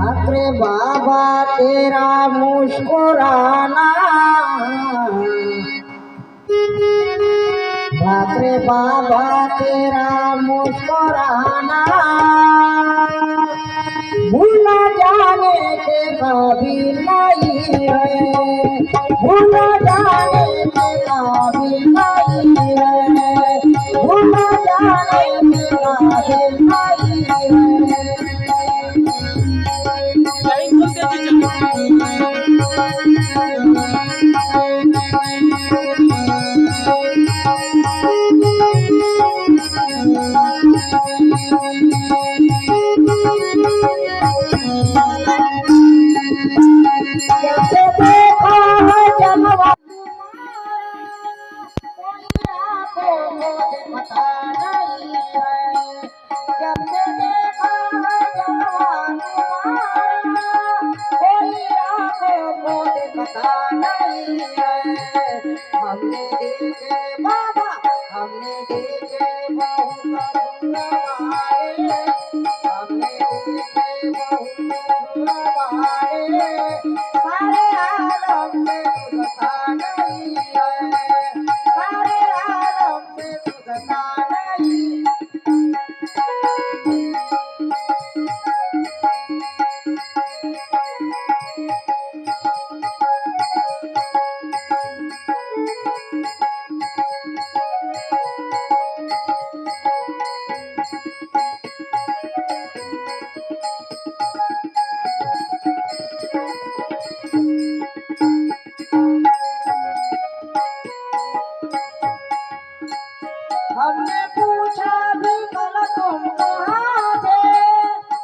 बापरे बाबा तेरा मुस्कुराना, बापरे बाबा तेरा मुस्कुराना भूल जाने के काबिल नहीं है, भूल जाने के काबिल नहीं है, भूल जाने के काबिल नहीं है। जैसे देखा है जलवा कोई पता नहीं है, जब से देखा है जलवा कोई आंखों को पता नहीं है। हमने देखे बाबा, हमने देखे बहुत सुनवाए, हमने देखे बहुत सुनवाए, सारे आलम में तुझका नहीं है, सारे आलम में तुझका नहीं। हमने पूछा भी कल तुम कहाँ थे,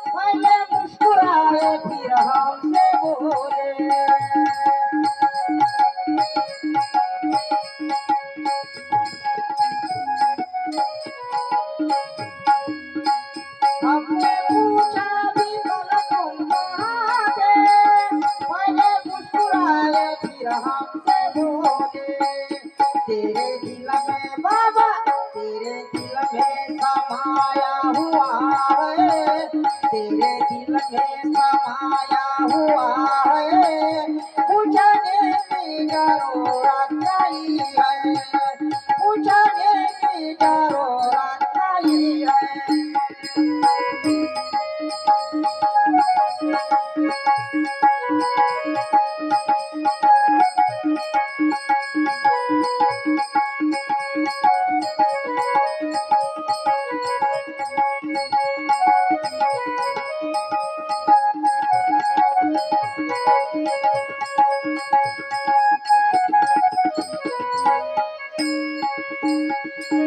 पहले मुस्कुराए फिर हमसे बोले। हमने पूछा भी कल तुम कहाँ थे, पहले मुस्कुराए फिर हमसे बोले। तेरे दिल में बाबा, तेरे दिल में समाया हुआ है, तेरे दिल में समाया हुआ है, पूछने की जरूरत नहीं है, पूछने की जरूरत नहीं है।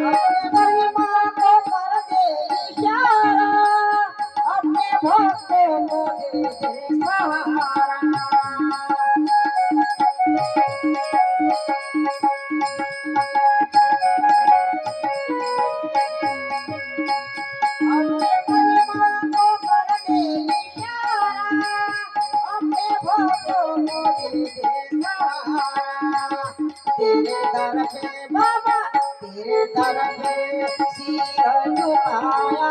अपने महिमा को कर दे इशारा, अपने भक्तों को दे दे सहारा। अपने महिमा को कर दे इशारा, अपने भक्तों को दे दे सहारा। तेरे दर पे बाबा, तेरे दर पे सिर झुकाया,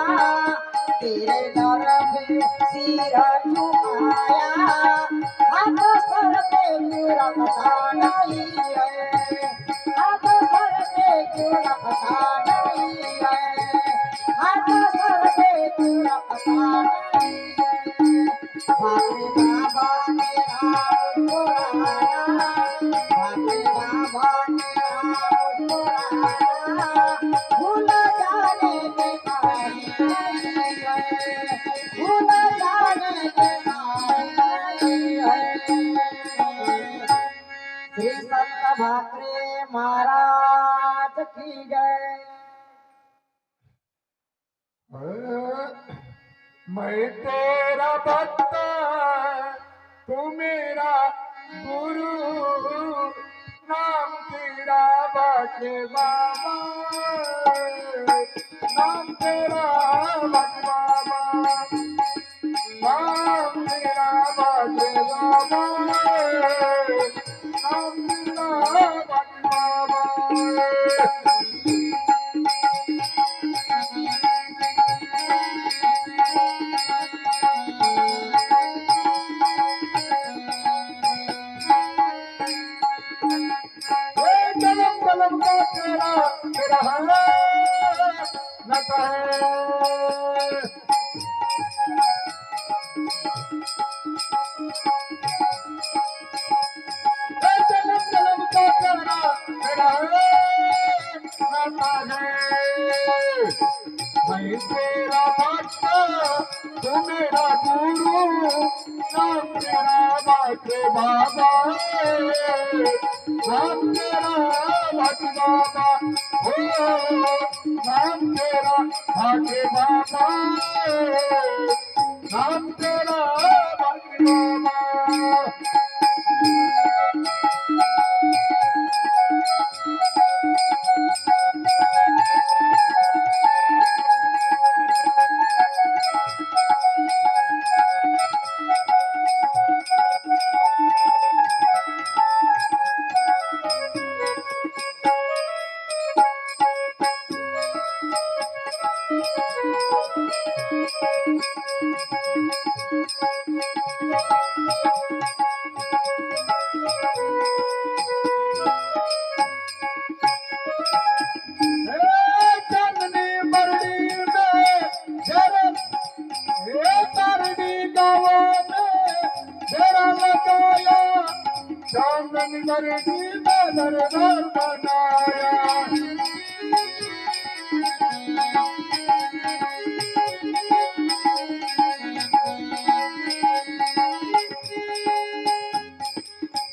तेरे दर पे सिर झुकाया, हाथ सर पे क्यों रखता नहीं है, हाथ सर पे क्यों रखता नहीं है, हाथ सर पे क्यों रखता नहीं है। बापरे बाबा तेरा मुस्कुराना, बापरे बाबा तेरा मुस्कुराना भूल जाने के काबिल नहीं है, भूल जाने के काबिल नहीं है। श्री संत भाकरे महाराज की जय। मैं तेरा भक्त, तू मेरा गुरु, नाम तेरा बाटे बाबा, नाम तेरा बाटे बाबा, नाम तेरा बाटे बाबा, नाम तेरा बाटे बाबा। बाटे बाबा नाम तेरा बाटे बाबा हो नाम तेरा बाटे बाबा नाम तेरा बाटे बाबा चांदन मर्दी में दरबार बनाया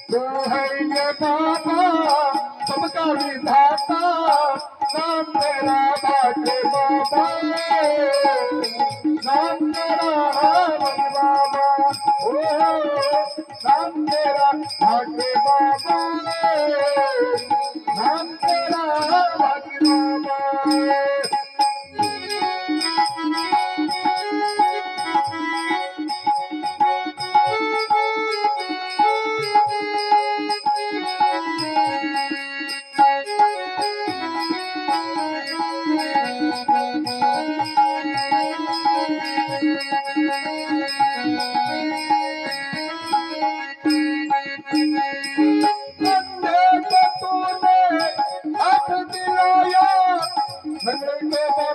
तो है ये बाबा सबका विधाता नाम तेरा बाटे बाबा नाम तेरा हरि बाबा ओ नाम तेरा बाटे बाबा नाम तेरा हरि बाबा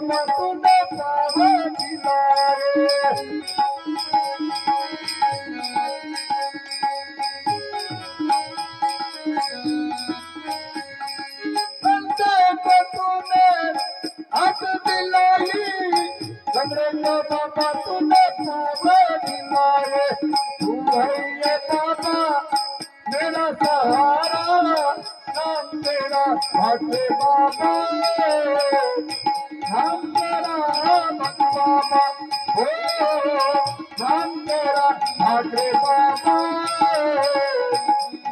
बाबा तूने पावा दिलाए बंदे को तूने हक दिलाई बंदे को बाबा तूने पावा दिलाए तू है ये बाबा मेरा सहारा नाम तेरा भाटे बाबा नाम तेरा भट बाबा हो नाम तेरा भाटे बाबा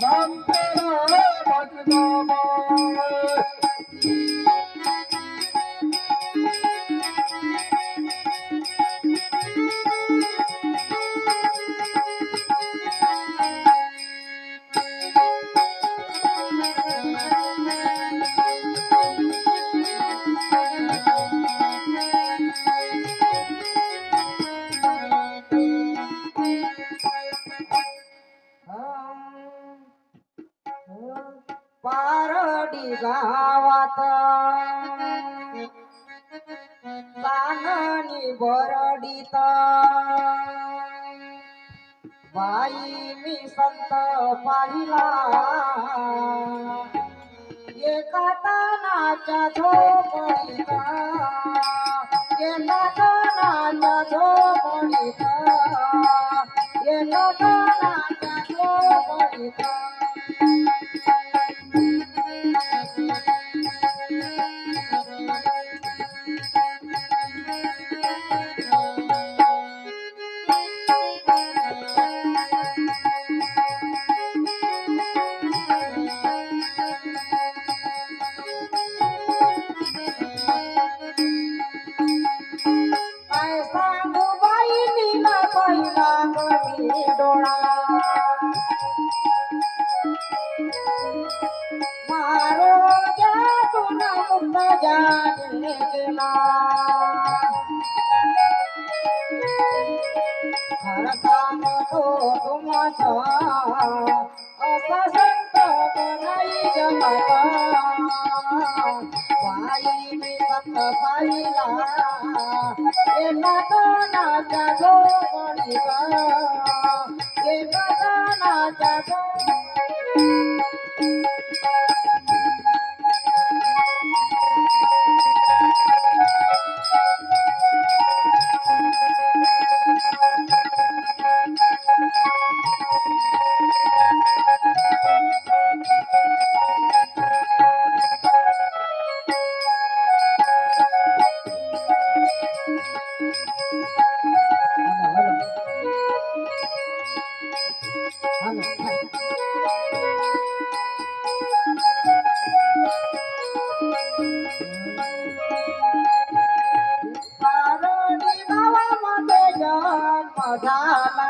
नाम तेरा भट बाबा पारडी गावात चांदणी बरडीत बाई मी संत पाहिला एका तानाच्या झोपडीत एका तानाच्या झोपडीत एका तानाच्या झोपडीत डोळा मारो तुन मुक्त जाने गेला खर सांगतो तुमचा असा संत नाही जगात बाई मी संत पाहिला एका तनाच्या झोपडीत एका तनाच्या झाला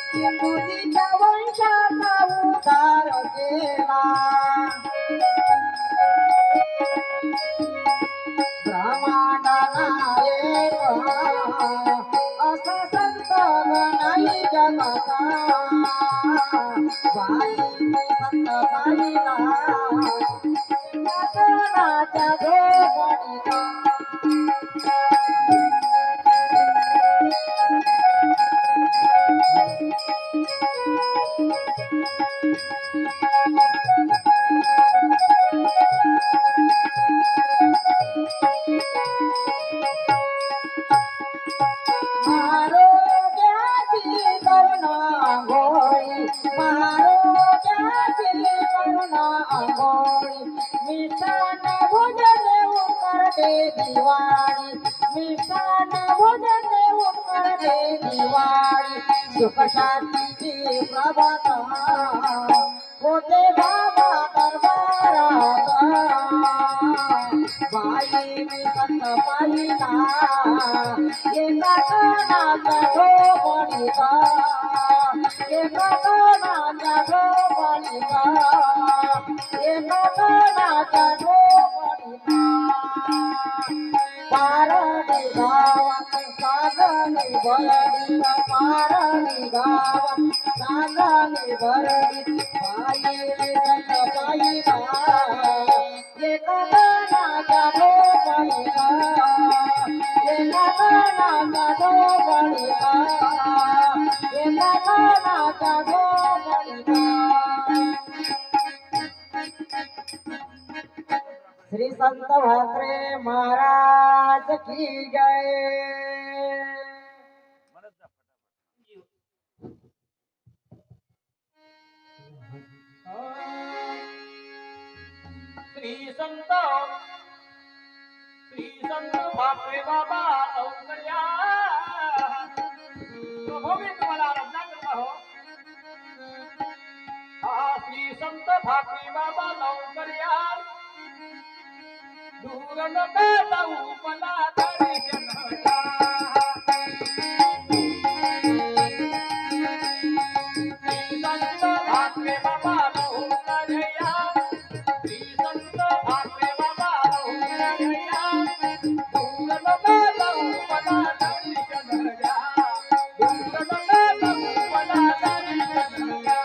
सिंधुजीच्या वंशाचा उद्धार केला ब्रह्मांडाला एक असा संत नाही जगाचा बाई संत बाईला नाच्या झोपडीला आरोग्याची करुणा गोळी आरोग्याची करुणा गोळी मिष्टान भोजन देऊन करते दिवाळी मिष्टान भोजन देऊन करते दिवाळी सुख शांतीची प्रभात होते बाबा दरबारात बाई मी संत पाहिला एका कानाच्या झोपडीचा एका कानाच्या झोपडीचा एका कानाच्या झोपडीचा पारणी गावात सागणी भरली पारणी गावात सागणी भरली बाई संत पाहिला एका कानाच्या झोपडीचा एका कानाच्या झोपडीचा एका कानाच्या झोपडीचा श्री संत भात्रे महाराज की जय श्री संत भाकरे बाबा लवकर या प्रभू मी तुम्हाला आराधना करत आहो श्री संत भाकरे बाबा लवकर या दूर नका जाऊ मला दर्शन द्या श्री संत भाकरे बाबा लवकर या श्री संत भाकरे बाबा लवकर या दूर नका जाऊ मला दर्शन द्या दूर नका जाऊ मला दर्शन द्या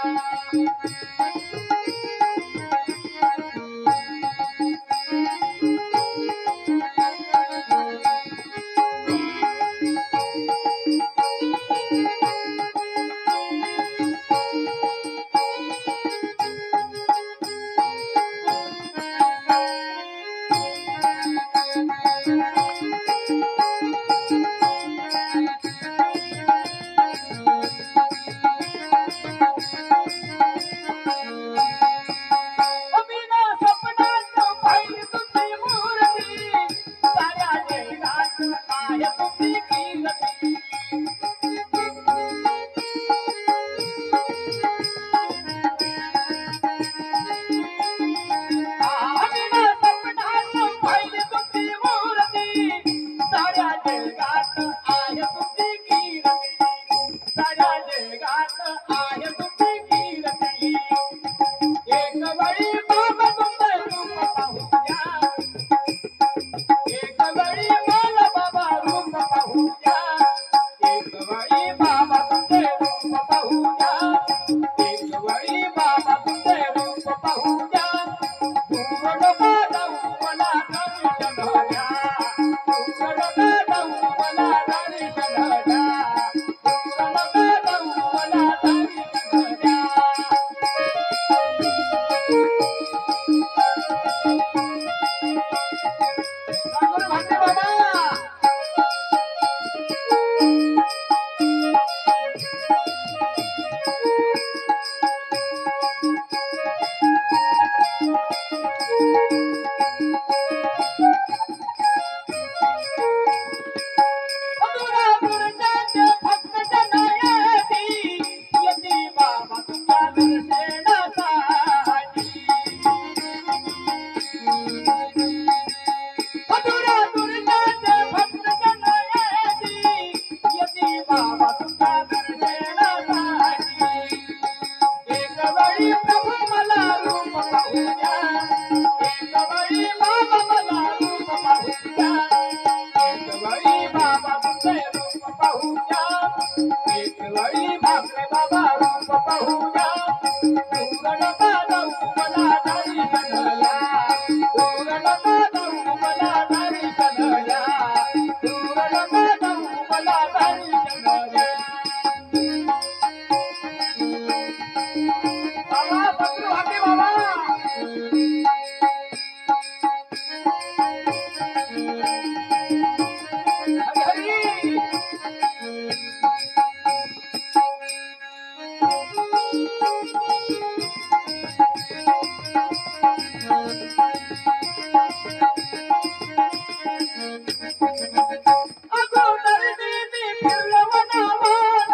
अगोदर मी फिरलो वनावन,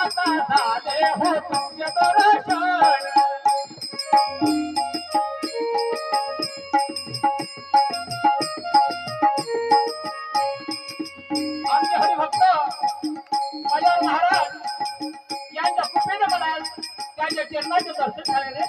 आता झाले हो तुझे दर्शन. आमचे हरिभक्त माझ्यावर महाराज यांच्या कृपेने मला त्यांच्या चरणाचे दर्शन झालेले.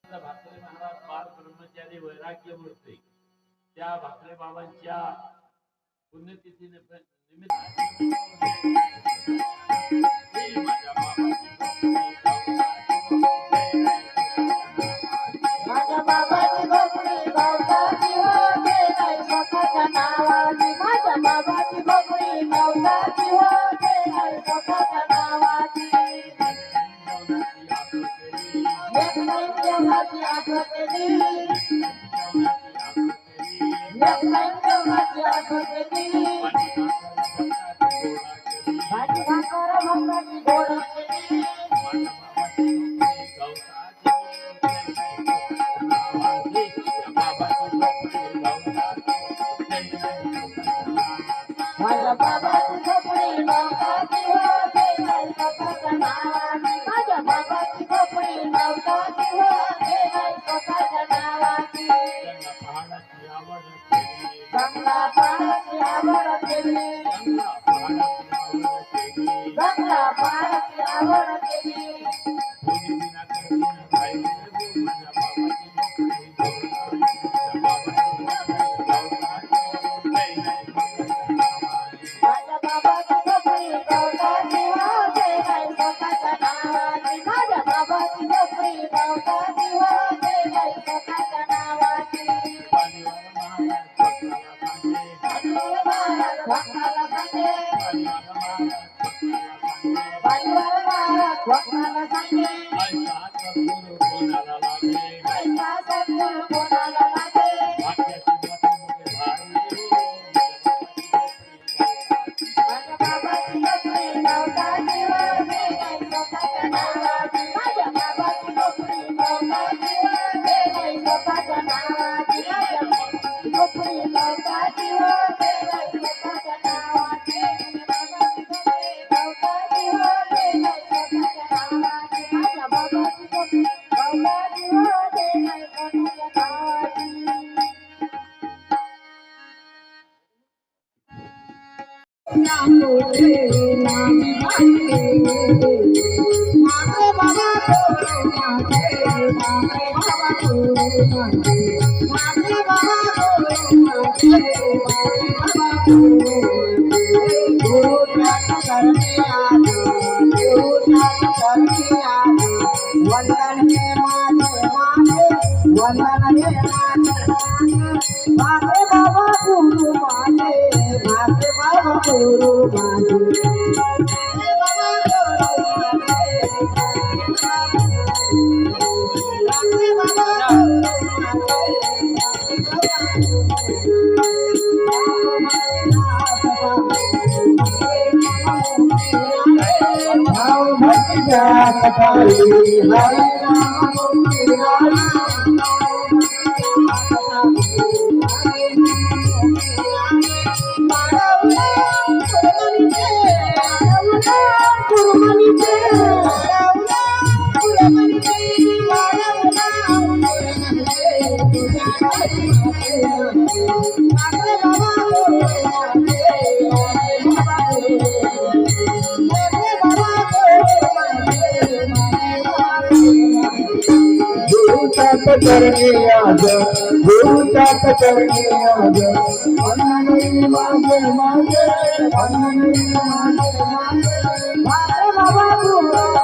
भाकरे महाराज बाल ब्रह्मचारी वैराग्य मूर्ती त्या भाकरे बाबांच्या पुण्यतिथीने निमित्त माझ्या बाबाची खोपडी गवताची होते नाही स्वतःच्या नावाची माझ्या बाबाची खोपडी गवताची होते नाही स्वतःच्या नावाची एक टाइम जेवणाची आठवण केली एक टाइम जेवणाची आठवण केली भाजी भाकर भक्ताची गोड केली माझ्या बाबाची खोपडी गवताची होते नाही स्वतःच्या नावाची माझ्या बाबाची खोपडी गवताची होते नाही स्वतःच्या नावाची गंगा पाण्याची आवड केली गंगा पाण्याची आवड केली माझ्या बाबाची खोपडी गवताची होते नाही स्वतःच्या नावाची माझ्या बाबाची खोपडी गवताची होते नाही स्वतःच्या नावाची महाराज भक्ताला सांगे परिवार महाराज भक्ताला सांगे ऐसा सद्गुरु कोणाला लागे माझ्या बाबाची खोपडी गवताची होते नाही स्वतःच्या नावाची माझ्या बाबाची खोपडी गवताची होते नाही स्वतःच्या नावाची माझ्या बाबाची खोपडी गवताची होते नाही स्वतःच्या नावाची बाबाची खोपडी गवताची होते नाही स्वतःच्या नावाची माझ्या बाबाची खोपडी गवताची होते नाही स्वतःच्या नावाची वंदन हे माझे भाग्य बाबा गुरु माझे भाग्य बाबा गुरु माझे करणे आज भूतात करणे आज अन्ननी मागे मागे अन्ननी मागे मागे बाबा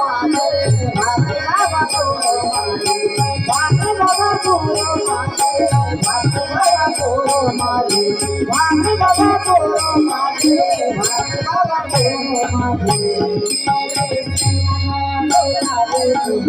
Thank you.